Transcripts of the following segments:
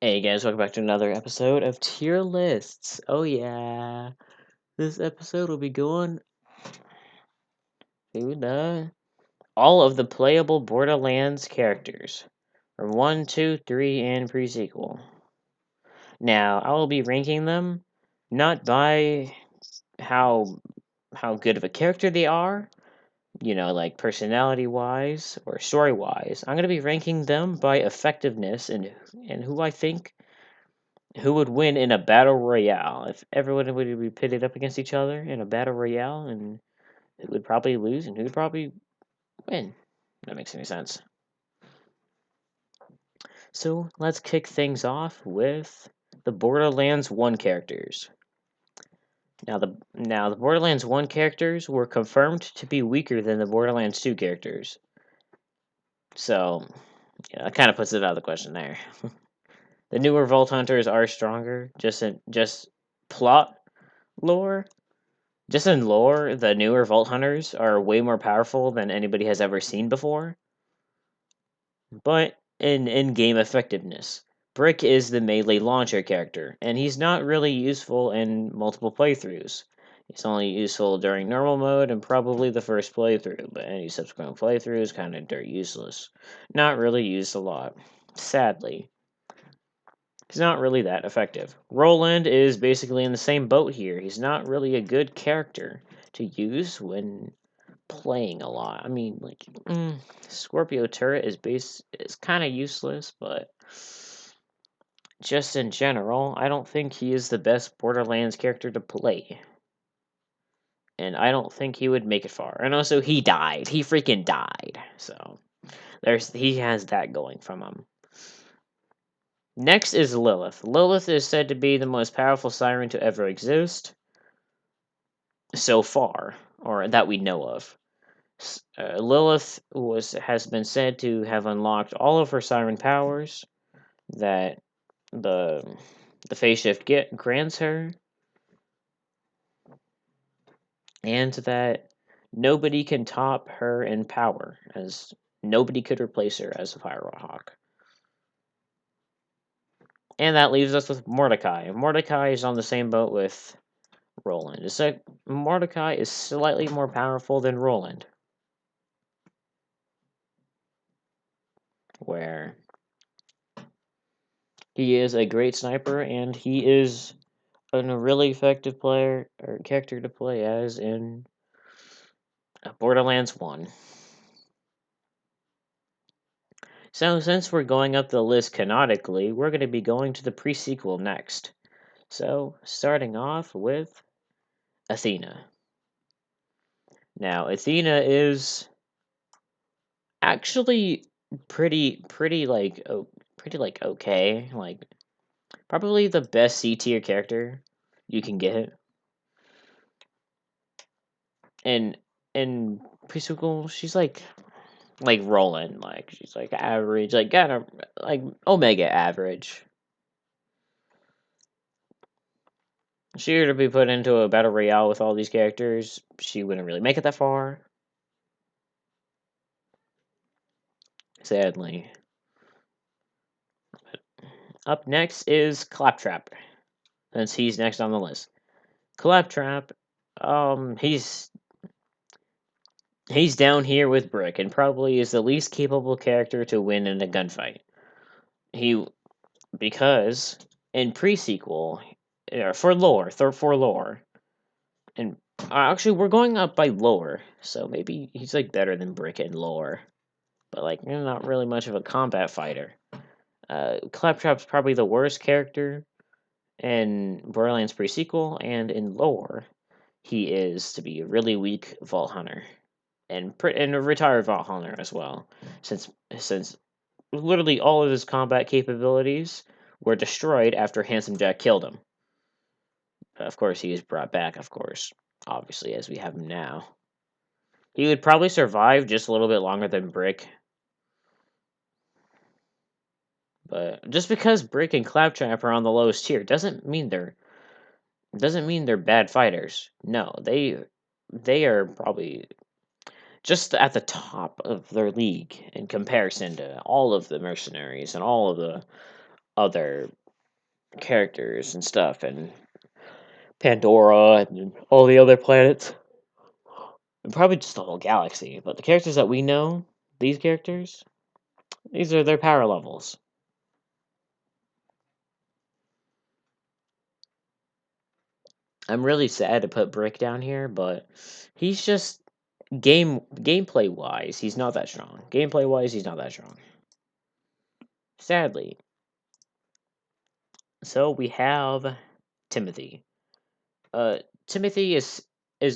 Hey guys, welcome back to another episode of Tier Lists. Oh yeah, this episode will be going through all of the playable Borderlands characters from 1, 2, 3, and pre-sequel. Now, I will be ranking them not by how good of a character they are, like personality-wise or story-wise. I'm going to be ranking them by effectiveness and who would win in a battle royale if everyone would be pitted up against each other in a battle royale, and who would probably lose and who would probably win? If that makes any sense. So let's kick things off with the Borderlands 1 characters. Now the Borderlands 1 characters were confirmed to be weaker than the Borderlands 2 characters. So, that kind of puts it out of the question there. The newer Vault Hunters are stronger, just plot lore. Just in lore, the newer Vault Hunters are way more powerful than anybody has ever seen before. But in game effectiveness, Brick is the melee launcher character, and he's not really useful in multiple playthroughs. He's only useful during normal mode and probably the first playthrough, but any subsequent playthrough is kind of dirt useless. Not really used a lot, sadly. He's not really that effective. Roland is basically in the same boat here. He's not really a good character to use when playing a lot. I mean, Scorpio Turret is kind of useless, but just in general, I don't think he is the best Borderlands character to play. And I don't think he would make it far. And also, he died. He freaking died. So he has that going from him. Next is Lilith. Lilith is said to be the most powerful siren to ever exist so far, or that we know of. Lilith has been said to have unlocked all of her siren powers that the phase shift grants her, and that nobody can top her in power, as nobody could replace her as a Firehawk. And that leaves us with Mordecai. Mordecai is on the same boat with Roland. It's like Mordecai is slightly more powerful than Roland, where he is a great sniper and he is a really effective player or character to play as in Borderlands 1. So since we're going up the list canonically, we're going to be going to the pre-sequel next. So starting off with Athena. Now Athena is actually pretty okay, like probably the best C tier character you can get. And in pre-sequel, she's like Roland, like she's like average, like kind of like Omega average. If she were to be put into a battle royale with all these characters, she wouldn't really make it that far. Sadly. Up next is Claptrap, since he's next on the list. Claptrap, he's down here with Brick and probably is the least capable character to win in a gunfight. Because in pre-sequel, for lore, and actually we're going up by lore, so maybe he's like better than Brick in lore, but like not really much of a combat fighter. Claptrap's probably the worst character in Borderlands pre-sequel, and in lore, he is to be a really weak Vault Hunter, and a retired Vault Hunter as well, since literally all of his combat capabilities were destroyed after Handsome Jack killed him. Of course, he was brought back, obviously, as we have him now. He would probably survive just a little bit longer than Brick. But just because Brick and Claptrap are on the lowest tier doesn't mean they're bad fighters. No, they are probably just at the top of their league in comparison to all of the mercenaries and all of other characters and stuff, and Pandora and all the other planets, and probably just the whole galaxy. But the characters that we know, these characters, these are their power levels. I'm really sad to put Brick down here, but he's just gameplay wise, he's not that strong. Gameplay wise, he's not that strong. Sadly. So we have Timothy. Uh, Timothy is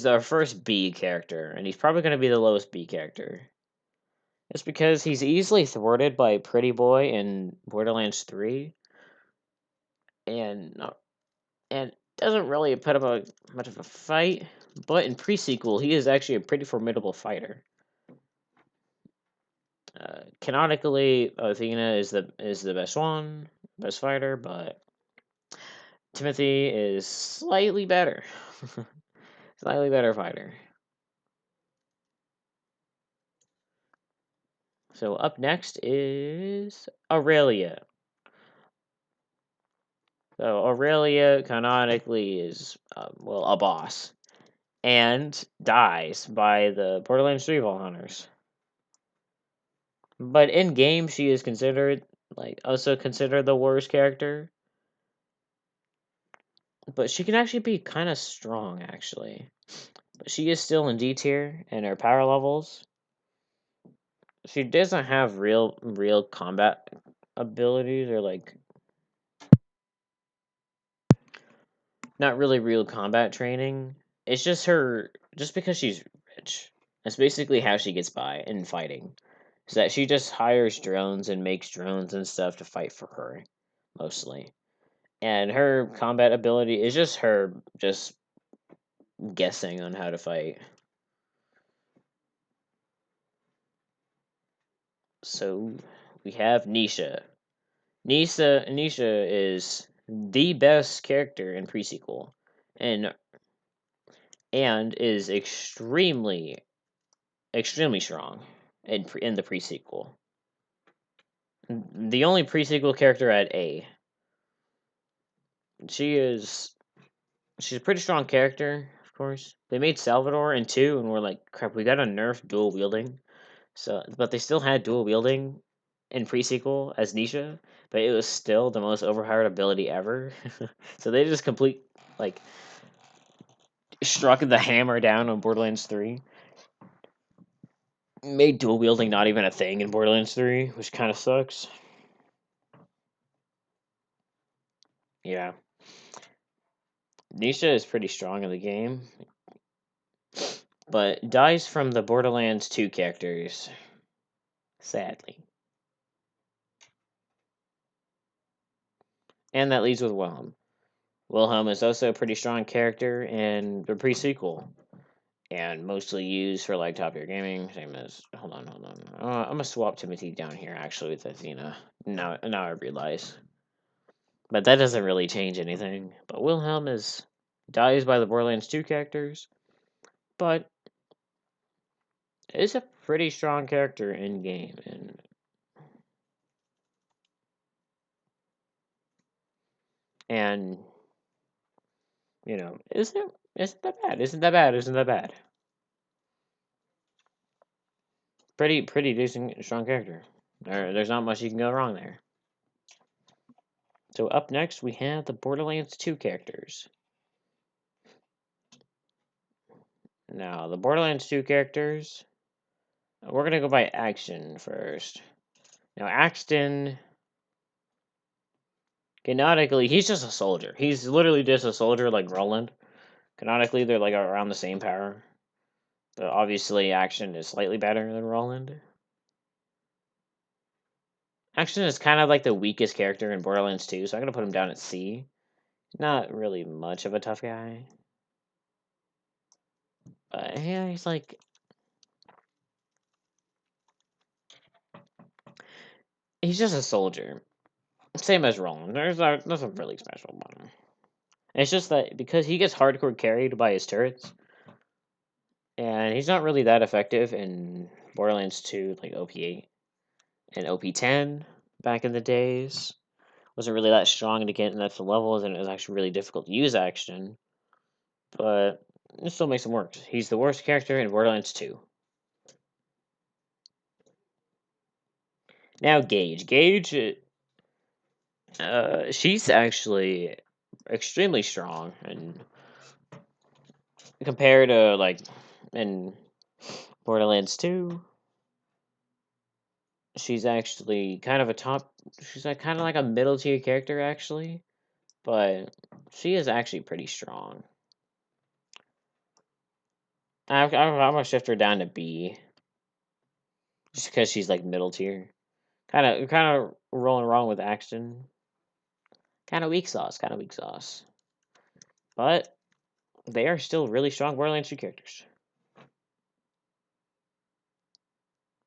our first B character, and he's probably going to be the lowest B character. It's because he's easily thwarted by Pretty Boy in Borderlands 3, and and doesn't really put up much of a fight. But in pre-sequel, he is actually a pretty formidable fighter. Canonically, Athena is the best one, best fighter, but Timothy is slightly better, slightly better fighter. So up next is Aurelia. So Aurelia canonically is a boss and dies by the Borderlands 3 Vault Hunters. But in game, she is considered also considered the worst character. But she can actually be kind of strong, actually. But she is still in D tier, and her power levels. She doesn't have real combat abilities, or not really real combat training. It's just because she's rich. That's basically how she gets by in fighting. Is that she just hires drones and makes drones and stuff to fight for her, mostly. And her combat ability is just her just guessing on how to fight. So we have Nisha. Nisha is the best character in pre-sequel, and is extremely strong in the pre-sequel. The only pre-sequel character at A. She's a pretty strong character, of course. They made Salvador in 2, and we're like, crap, we gotta nerf dual wielding. So, but they still had dual wielding in pre-sequel as Nisha, but it was still the most overpowered ability ever. So they just like struck the hammer down on Borderlands 3. Made dual wielding not even a thing in Borderlands 3, which kind of sucks. Yeah. Nisha is pretty strong in the game, but dies from the Borderlands 2 characters, sadly. And that leads with Wilhelm. Wilhelm is also a pretty strong character in the pre-sequel, and mostly used for like top tier gaming. Same as hold on. I'm gonna swap Timothy down here actually with Athena. Now I realize, but that doesn't really change anything. But Wilhelm dies by the Borderlands 2 characters, but is a pretty strong character in game, and isn't that bad? Isn't that bad? Isn't that bad? Pretty decent, strong character. There's not much you can go wrong there. So up next we have the Borderlands 2 characters. Now the Borderlands 2 characters, we're gonna go by action first. Now Axton, canonically, he's just a soldier. He's literally just a soldier like Roland. Canonically, they're like around the same power. But obviously, Action is slightly better than Roland. Action is kind of like the weakest character in Borderlands 2, so I'm gonna put him down at C. Not really much of a tough guy. But yeah, he's like he's just a soldier. Same as Roland. There's nothing really special about him. It's just that because he gets hardcore carried by his turrets, and he's not really that effective in Borderlands 2, like OP8 and OP10 back in the days, Wasn't really that strong to get enough levels, and it was actually really difficult to use action. But it still makes him work. He's the worst character in Borderlands 2. Now Gage. She's actually extremely strong, and compared to like in Borderlands 2, she's actually kind of a top. She's like kind of like a middle tier character actually, but she is actually pretty strong. I'm gonna shift her down to B, just because she's like middle tier. Kind of rolling wrong with action. Kind of weak sauce. Kind of weak sauce. But they are still really strong Borderlands 2 characters.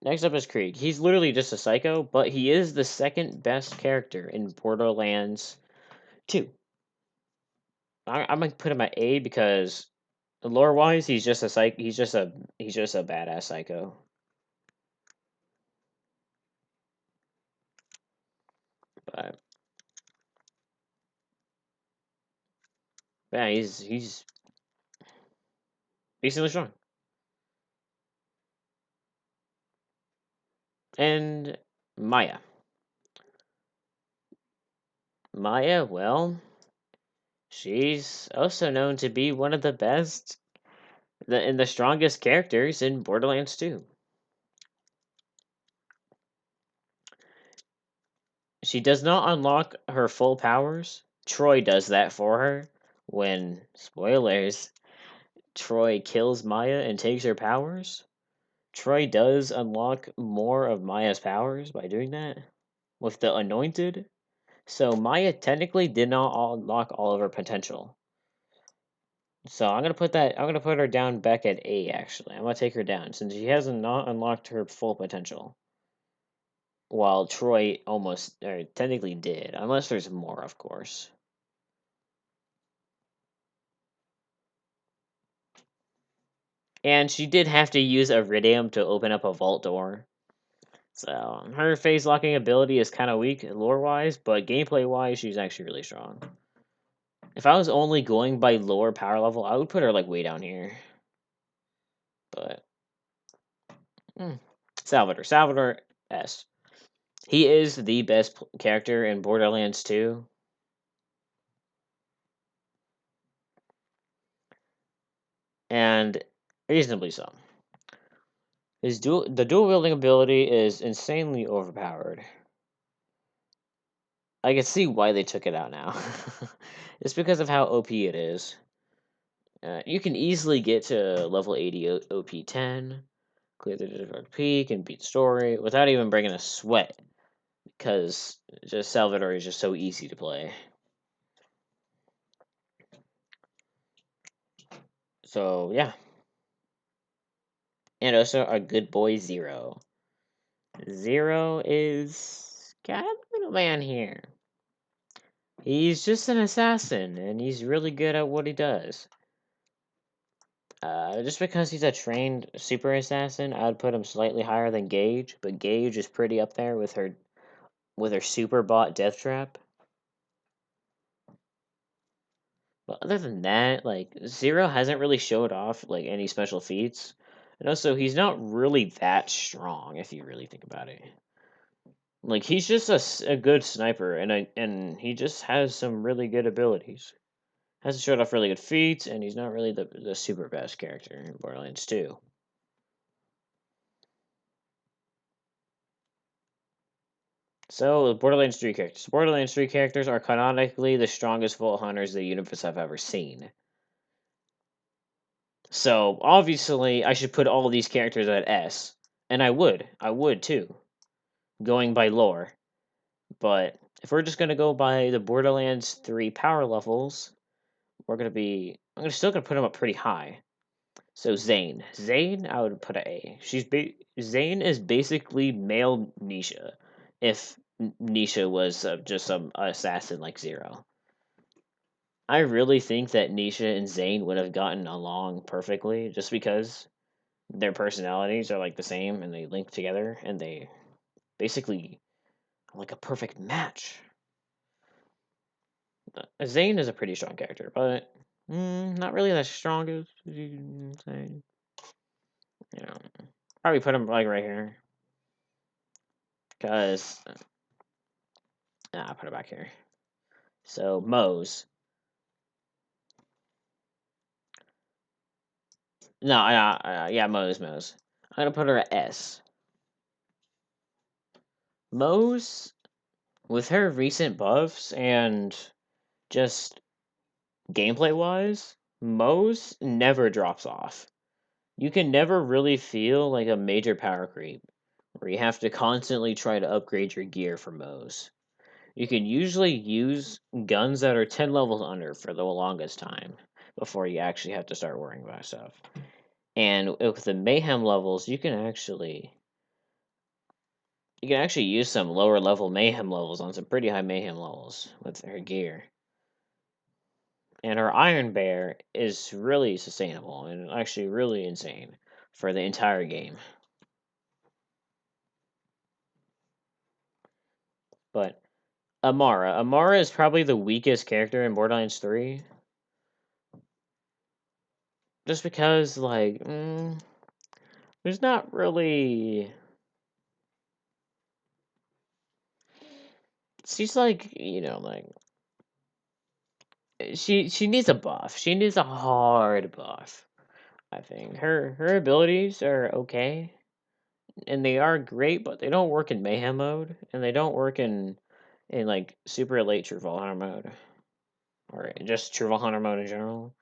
Next up is Krieg. He's literally just a psycho, but he is the second best character in Borderlands 2. I'm gonna put him at A because lore wise, he's just a he's just a badass psycho. But yeah, he's decently strong. And Maya. Maya, well, she's also known to be one of the best and the strongest characters in Borderlands 2. She does not unlock her full powers. Troy does that for her when, spoilers, Troy kills Maya and takes her powers. Troy does unlock more of Maya's powers by doing that with the Anointed. So Maya technically did not unlock all of her potential. So I'm gonna put her down back at A actually. I'm gonna take her down since she has not unlocked her full potential. While Troy almost or technically did, unless there's more, of course. And she did have to use Iridium to open up a vault door. So her phase locking ability is kind of weak lore wise, but gameplay wise, she's actually really strong. If I was only going by lore power level, I would put her like way down here. But Salvador S. He is the best character in Borderlands 2. And reasonably so. The dual wielding ability is insanely overpowered. I can see why they took it out now. It's because of how OP it is. You can easily get to level 80 OP 10, clear the Dark Peak, and beat story without even breaking a sweat, because just Salvador is just so easy to play. So yeah, and also our good boy Zero. Zero is kind of the middleman here. He's just an assassin, and he's really good at what he does. Just because he's a trained super assassin, I'd put him slightly higher than Gage, but Gage is pretty up there with her super bot death trap. But other than that, like Zero hasn't really showed off like any special feats, and also he's not really that strong if you really think about it. Like he's just a good sniper, and he just has some really good abilities. Hasn't showed off really good feats, and he's not really the super best character in Borderlands 2. So, Borderlands 3 characters. Borderlands 3 characters are canonically the strongest Vault Hunters the universe have ever seen. So, obviously, I should put all of these characters at S. And I would. I would too, going by lore. But if we're just going to go by the Borderlands 3 power levels, we're going to be. Still going to put them up pretty high. So, Zane. Zane, I would put an A. Zane is basically male Nisha. If Nisha was just some assassin like Zero. I really think that Nisha and Zane would have gotten along perfectly just because their personalities are like the same and they link together and they basically are like a perfect match. Zane is a pretty strong character, but not really the strongest. You can say, you know, probably put him like right here, cause I'll put it back here. So Moe's. No, yeah, Moe's. I'm gonna put her at S. Moe's, with her recent buffs and just gameplay wise, Moe's never drops off. You can never really feel like a major power creep where you have to constantly try to upgrade your gear for Moe's. You can usually use guns that are 10 levels under for the longest time before you actually have to start worrying about stuff. And with the mayhem levels, you can actually use some lower level mayhem levels on some pretty high mayhem levels with her gear. And her Iron Bear is really sustainable and actually really insane for the entire game. But Amara is probably the weakest character in Borderlands 3. Just because, like, there's not really. She's like, like she needs a buff. She needs a hard buff. I think her abilities are okay, and they are great, but they don't work in mayhem mode, and they don't work in like super elite true hunter mode, or just true hunter mode in general,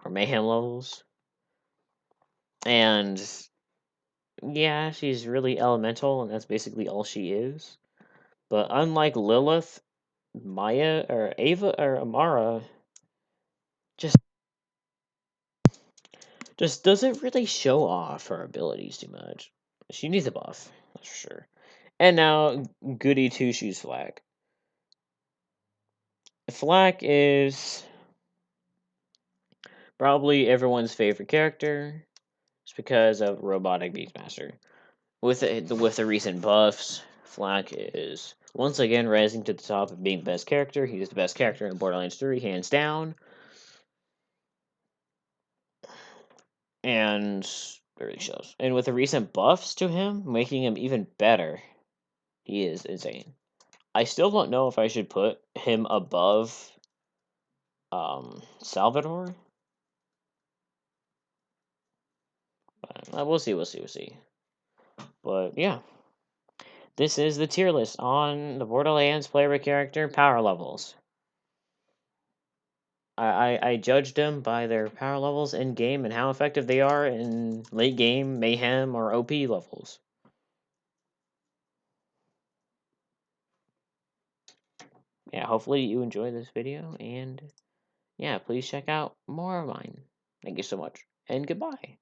or mayhem levels. And yeah, she's really elemental, and that's basically all she is. But unlike Lilith, Maya or Ava or Amara just just doesn't really show off her abilities too much. She needs a buff, that's for sure. And now Goody Two Shoes Flack. Flack is probably everyone's favorite character, just because of Robotic Beastmaster. With the recent buffs, Flack is once again rising to the top of being the best character. He is the best character in Borderlands 3, hands down. And it really shows. And with the recent buffs to him, making him even better, he is insane. I still don't know if I should put him above Salvador. But, we'll see. But yeah, this is the tier list on the Borderlands player character power levels. I judged them by their power levels in game and how effective they are in late game mayhem or OP levels. Yeah, hopefully you enjoy this video, and yeah, please check out more of mine. Thank you so much, and goodbye.